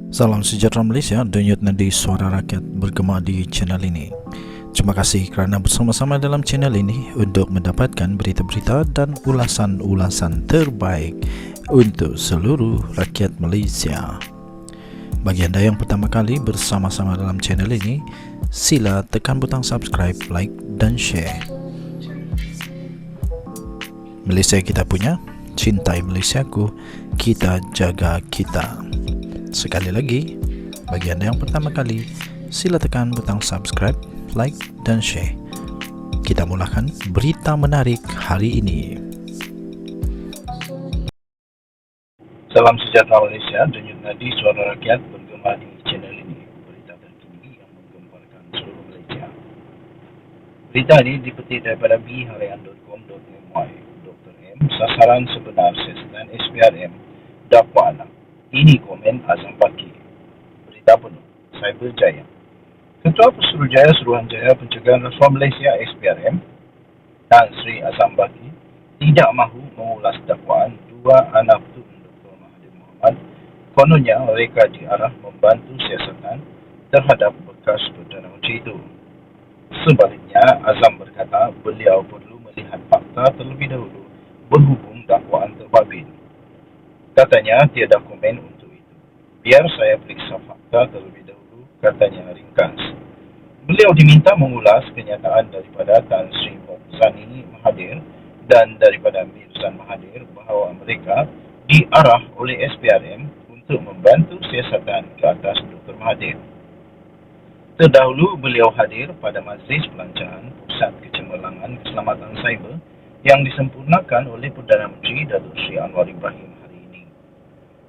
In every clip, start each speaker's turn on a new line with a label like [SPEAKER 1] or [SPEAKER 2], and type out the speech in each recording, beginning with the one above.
[SPEAKER 1] Salam sejahtera Malaysia, denyut nadi suara rakyat bergema di channel ini. Terima kasih kerana bersama-sama dalam channel ini untuk mendapatkan berita-berita dan ulasan-ulasan terbaik untuk seluruh rakyat Malaysia. Bagi anda yang pertama kali bersama-sama dalam channel ini, sila tekan butang subscribe, like dan share. Malaysia kita punya, cintai Malaysiaku, kita jaga kita. Sekali lagi, bagi anda yang pertama kali, sila tekan butang subscribe, like dan share. Kita mulakan berita menarik hari ini.
[SPEAKER 2] Salam sejahtera Malaysia, denyut nadi suara rakyat bergema di channel ini. Berita terkini yang menggemparkan seluruh Malaysia. Berita ini dipetik daripada bharian.com.my. Dr. M, sasaran sebenar siasatan SPRM, dakwa anak. Ini komen Azam Baki. Berita penuh, Cyber Jaya. Ketua Pesuruhjaya Suruhanjaya Pencegahan Rasuah Malaysia SPRM, Tan Sri Azam Baki, tidak mahu mengulas dakwaan dua anak Tun Dr. Mahathir Mohamad. Kononnya mereka diarah membantu siasatan terhadap bekas Perdana Menteri itu. Sebaliknya, Azam berkata beliau perlu melihat fakta terlebih dahulu berhubung dakwaan terbabit. Katanya tiada komen untuk itu. Biar saya periksa fakta terlebih dahulu, katanya ringkas. Beliau diminta mengulas kenyataan daripada Tan Sri Mokzani Mahathir dan daripada Mirzan Mahathir bahawa mereka diarah oleh SPRM untuk membantu siasatan ke atas Dr. Mahathir. Terdahulu beliau hadir pada majlis pelancaran Pusat Kecemerlangan Keselamatan Cyber yang disempurnakan oleh Perdana Menteri Datuk Seri Anwar Ibrahim.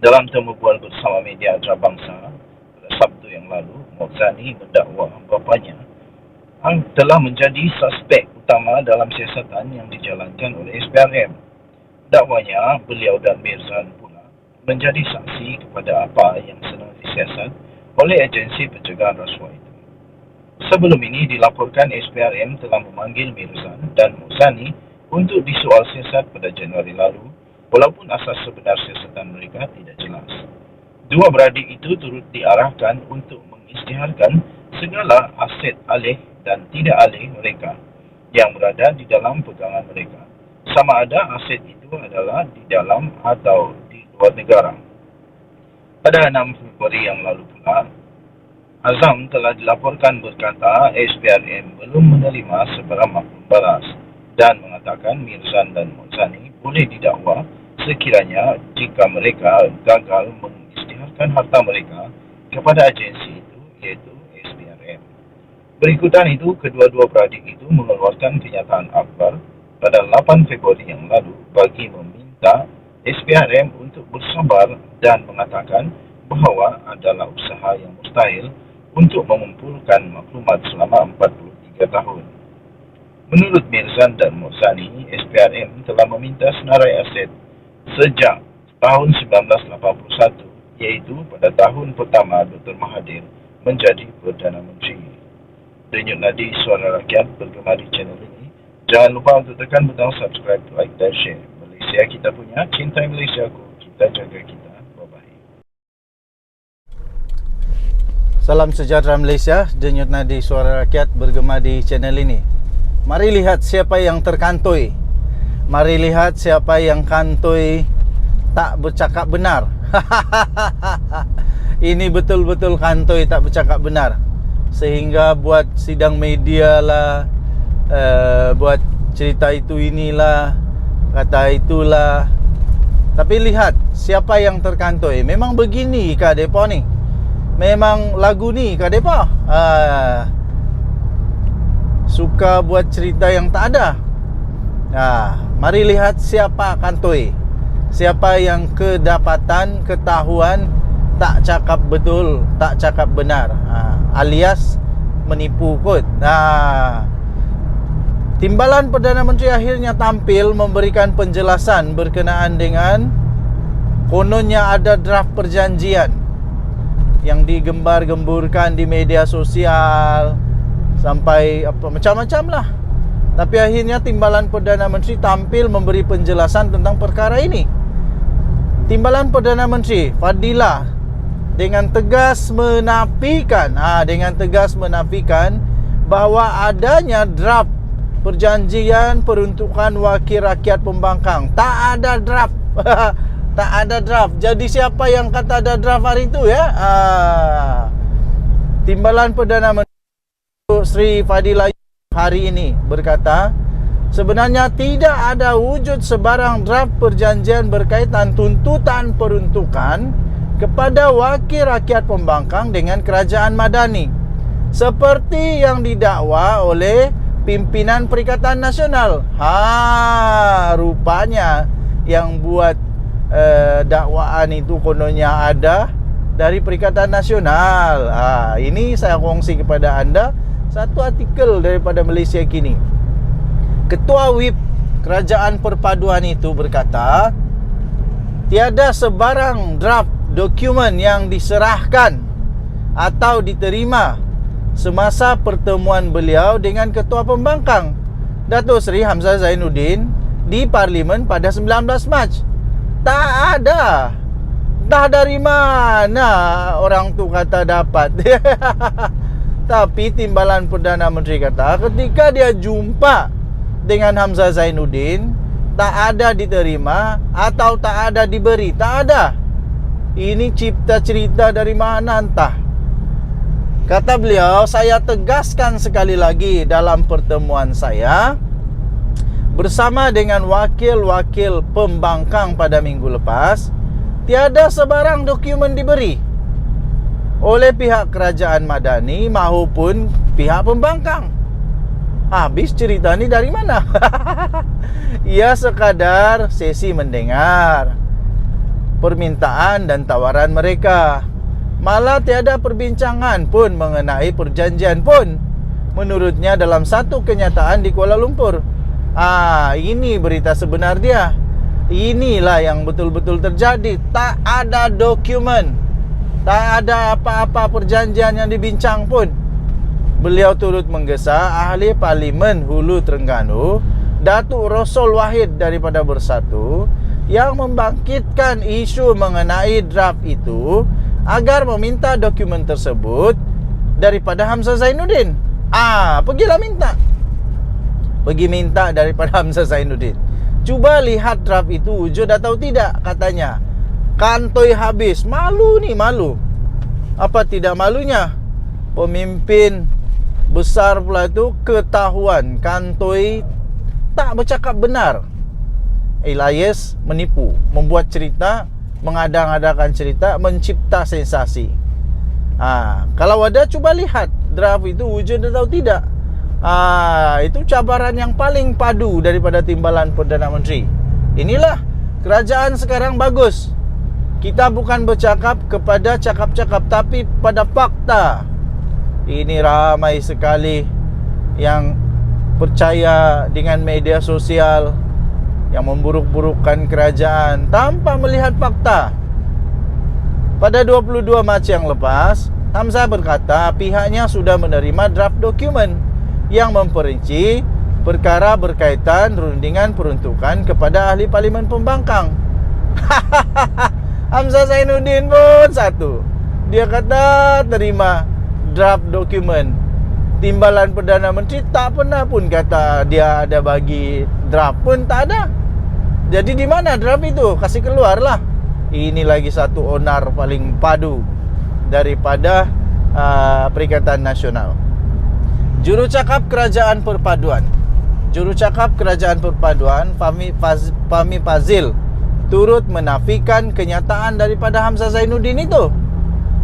[SPEAKER 2] Dalam temu bual bersama media antarabangsa pada Sabtu yang lalu, Mokzani mendakwa bapanya telah menjadi suspek utama dalam siasatan yang dijalankan oleh SPRM. Dakwanya, beliau dan Mirzan pula menjadi saksi kepada apa yang sedang disiasat oleh agensi pencegahan rasuah itu. Sebelum ini dilaporkan SPRM telah memanggil Mirzan dan Mokzani untuk disoal siasat pada Januari lalu, walaupun asas sebenar siasatan mereka tidak jelas. Dua beradik itu turut diarahkan untuk mengisytiharkan segala aset alih dan tidak alih mereka yang berada di dalam pegangan mereka, sama ada aset itu adalah di dalam atau di luar negara. Pada 6 Februari yang lalu pula, Azam telah dilaporkan berkata SPRM belum menerima sebarang maklum balas dan mengatakan Mirzan dan Mokzani boleh didakwa sekiranya jika mereka gagal mengisytiharkan harta mereka kepada agensi itu, iaitu SPRM. Berikutan itu, kedua-dua beradik itu mengeluarkan kenyataan akbar pada 8 Februari yang lalu bagi meminta SPRM untuk bersabar dan mengatakan bahawa adalah usaha yang mustahil untuk mengumpulkan maklumat selama 43 tahun. Menurut Mirzan dan Mokzani, SPRM telah meminta senarai aset sejak tahun 1981, iaitu pada tahun pertama Dr. Mahathir menjadi Perdana Menteri. Denyut nadi suara rakyat bergema di channel ini. Jangan lupa untuk tekan butang subscribe, like dan share. Malaysia kita punya, cintai Malaysiaku, kita jaga kita. Bye-bye.
[SPEAKER 3] Salam sejahtera Malaysia, denyut nadi suara rakyat bergema di channel ini. Mari lihat siapa yang terkantoi. Mari lihat siapa yang kantoi tak bercakap benar. Ini betul-betul kantoi tak bercakap benar, sehingga buat sidang media lah, buat cerita itu inilah, kata itulah. Tapi lihat siapa yang terkantoi. Memang begini kah depa ni? Memang lagu ni kah depa? Suka buat cerita yang tak ada. Mari lihat siapa kantoi, siapa yang kedapatan, ketahuan tak cakap betul, tak cakap benar, alias menipu kot. Timbalan Perdana Menteri akhirnya tampil memberikan penjelasan berkenaan dengan kononnya ada draft perjanjian yang digembar-gemburkan di media sosial sampai apa macam-macam lah. Tapi akhirnya Timbalan Perdana Menteri tampil memberi penjelasan tentang perkara ini. Timbalan Perdana Menteri Fadilah dengan tegas menafikan bahawa adanya draft perjanjian peruntukan wakil rakyat pembangkang. Tak ada draft. Tak ada draft. Jadi siapa yang kata ada draft hari itu ya? Timbalan Perdana Menteri Sri Fadila hari ini berkata, sebenarnya tidak ada wujud sebarang draft perjanjian berkaitan tuntutan peruntukan kepada wakil rakyat pembangkang dengan kerajaan Madani, seperti yang didakwa oleh pimpinan Perikatan Nasional. Rupanya yang buat dakwaan itu kononnya ada dari Perikatan Nasional. Ini saya kongsi kepada anda satu artikel daripada Malaysia Kini. Ketua WIP Kerajaan Perpaduan itu berkata, tiada sebarang draft dokumen yang diserahkan atau diterima semasa pertemuan beliau dengan Ketua Pembangkang Datuk Seri Hamzah Zainuddin di Parlimen pada 19 Mac. Tak ada. Dah dari mana orang tu kata dapat? Tapi Timbalan Perdana Menteri kata ketika dia jumpa dengan Hamzah Zainuddin, tak ada diterima atau tak ada diberi. Tak ada. Ini cipta cerita dari mana entah. Kata beliau, saya tegaskan sekali lagi dalam pertemuan saya bersama dengan wakil-wakil pembangkang pada minggu lepas, tiada sebarang dokumen diberi oleh pihak kerajaan Madani maupun pihak pembangkang. Habis cerita ni dari mana? Ia sekadar sesi mendengar permintaan dan tawaran mereka. Malah tiada perbincangan pun mengenai perjanjian pun, menurutnya dalam satu kenyataan di Kuala Lumpur. Ini berita sebenar dia. Inilah yang betul-betul terjadi. Tak ada dokumen, tak ada apa-apa perjanjian yang dibincang pun. Beliau turut menggesa ahli Parlimen Hulu Terengganu, Datuk Rosul Wahid daripada Bersatu, yang membangkitkan isu mengenai draft itu agar meminta dokumen tersebut daripada Hamzah Zainuddin. Pergilah minta. Pergi minta daripada Hamzah Zainuddin. Cuba lihat draft itu wujud atau tidak, katanya. Kantoi habis. Malu ni, malu. Apa tidak malunya? Pemimpin besar pula itu ketahuan kantoi tak bercakap benar. Elias menipu, membuat cerita, mengadang-adakan cerita, mencipta sensasi. Kalau ada, cuba lihat draft itu wujud atau tidak. Itu cabaran yang paling padu daripada Timbalan Perdana Menteri. Inilah kerajaan sekarang bagus. Kita bukan bercakap kepada cakap-cakap, tapi pada fakta. Ini ramai sekali yang percaya dengan media sosial, yang memburuk-burukkan kerajaan tanpa melihat fakta. Pada 22 Mac yang lepas, Hamzah berkata pihaknya sudah menerima draft dokumen yang memperinci perkara berkaitan rundingan peruntukan kepada ahli Parlimen Pembangkang. Hamzah Zainuddin pun satu. Dia kata terima draft dokumen. Timbalan Perdana Menteri tak pernah pun kata dia ada bagi draft pun, tak ada. Jadi di mana draft itu? Kasih keluar lah. Ini lagi satu onar paling padu daripada Perikatan Nasional. Jurucakap Kerajaan Perpaduan Fahmi Fazil turut menafikan kenyataan daripada Hamzah Zainuddin itu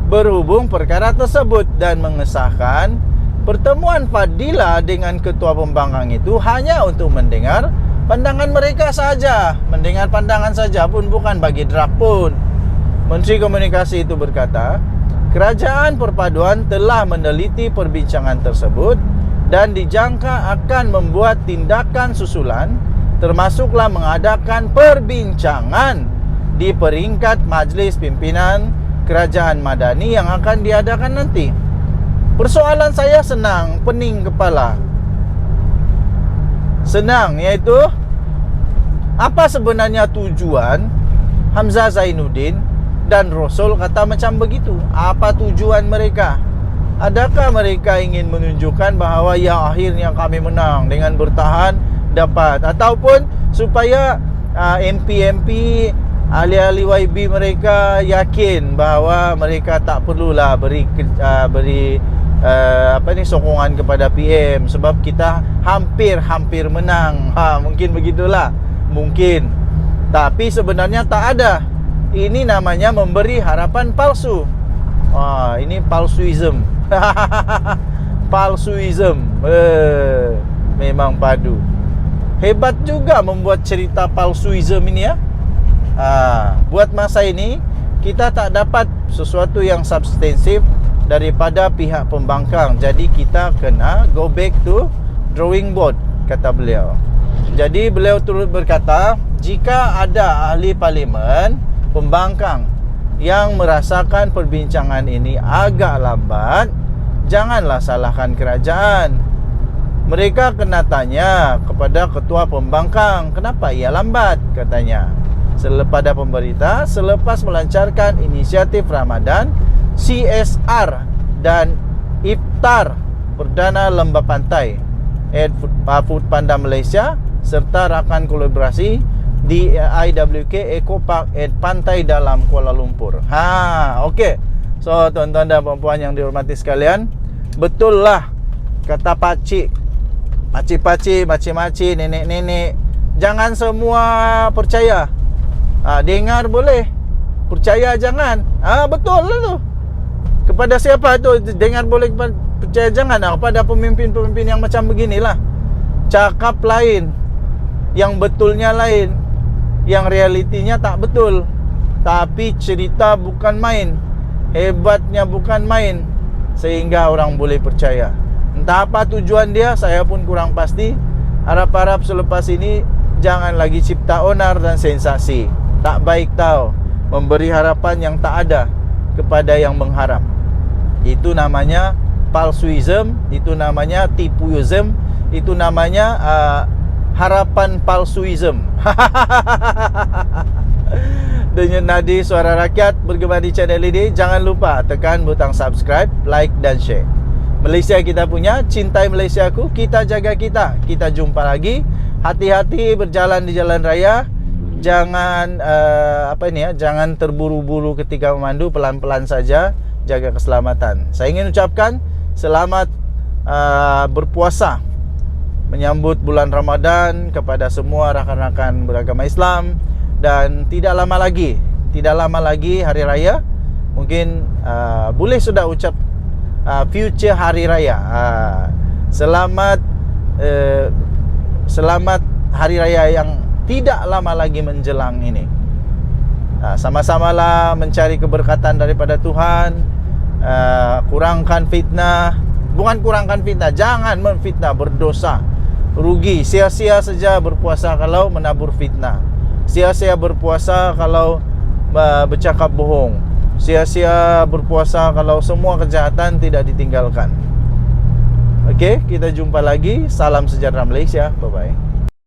[SPEAKER 3] berhubung perkara tersebut dan mengesahkan pertemuan Fadila dengan Ketua Pembangkang itu hanya untuk mendengar pandangan mereka saja. Mendengar pandangan saja pun, bukan bagi draft pun. Menteri Komunikasi itu berkata, Kerajaan Perpaduan telah meneliti perbincangan tersebut dan dijangka akan membuat tindakan susulan, termasuklah mengadakan perbincangan di peringkat Majlis Pimpinan Kerajaan Madani yang akan diadakan nanti. Persoalan saya senang, pening kepala. Senang, iaitu apa sebenarnya tujuan Hamzah Zainuddin dan Rasul kata macam begitu. Apa tujuan mereka? Adakah mereka ingin menunjukkan bahawa ya akhirnya kami menang dengan bertahan dapat, ataupun supaya MP-MP ahli-ahli YB mereka yakin bahawa mereka tak perlulah beri sokongan kepada PM sebab kita hampir menang. Mungkin begitulah. Mungkin. Tapi sebenarnya tak ada. Ini namanya memberi harapan palsu. Ini palsuism. Palsuism. Memang padu. Hebat juga membuat cerita palsuism ini ya. Buat masa ini kita tak dapat sesuatu yang substansif daripada pihak pembangkang. Jadi kita kena go back to drawing board, kata beliau. Jadi beliau turut berkata, jika ada ahli parlimen pembangkang yang merasakan perbincangan ini agak lambat, janganlah salahkan kerajaan. Mereka kena tanya kepada ketua pembangkang, kenapa ia lambat, katanya. Pada pemberita selepas melancarkan inisiatif Ramadan, CSR dan iftar perdana lembah pantai Food Panda Malaysia serta rakan kolaborasi di IWK Eco Park at Pantai Dalam Kuala Lumpur. Okey. So tuan-tuan dan puan-puan yang dihormati sekalian, betul lah kata pakcik, makcik, nenek-nenek, jangan semua percaya. Dengar boleh, percaya jangan. Betul lah tu. Kepada siapa tu dengar boleh, percaya jangan? Kepada pemimpin-pemimpin yang macam beginilah. Cakap lain, yang betulnya lain, yang realitinya tak betul. Tapi cerita bukan main, hebatnya bukan main, sehingga orang boleh percaya. Entah apa tujuan dia, saya pun kurang pasti. Harap-harap selepas ini jangan lagi cipta onar dan sensasi. Tak baik tau, memberi harapan yang tak ada kepada yang mengharap. Itu namanya palsuism, itu namanya tipuism, itu namanya harapan palsuism. Denyut Nadi Suara Rakyat bergema di channel ini. Jangan lupa tekan butang subscribe, like dan share. Malaysia kita punya, cintai Malaysiaku, kita jaga kita. Kita jumpa lagi. Hati-hati berjalan di jalan raya. Jangan jangan terburu-buru ketika memandu, pelan-pelan saja, jaga keselamatan. Saya ingin ucapkan selamat berpuasa menyambut bulan Ramadan kepada semua rakan-rakan beragama Islam, dan tidak lama lagi hari raya. Mungkin boleh sudah ucap future hari raya. Selamat hari raya yang tidak lama lagi menjelang ini. Sama-samalah mencari keberkatan daripada Tuhan. Kurangkan fitnah. Bukan kurangkan fitnah, jangan menfitnah, berdosa, rugi. Sia-sia saja berpuasa kalau menabur fitnah. Sia-sia berpuasa kalau bercakap bohong. Sia-sia berpuasa kalau semua kejahatan tidak ditinggalkan. Okey, kita jumpa lagi. Salam sejahtera Malaysia. Bye-bye.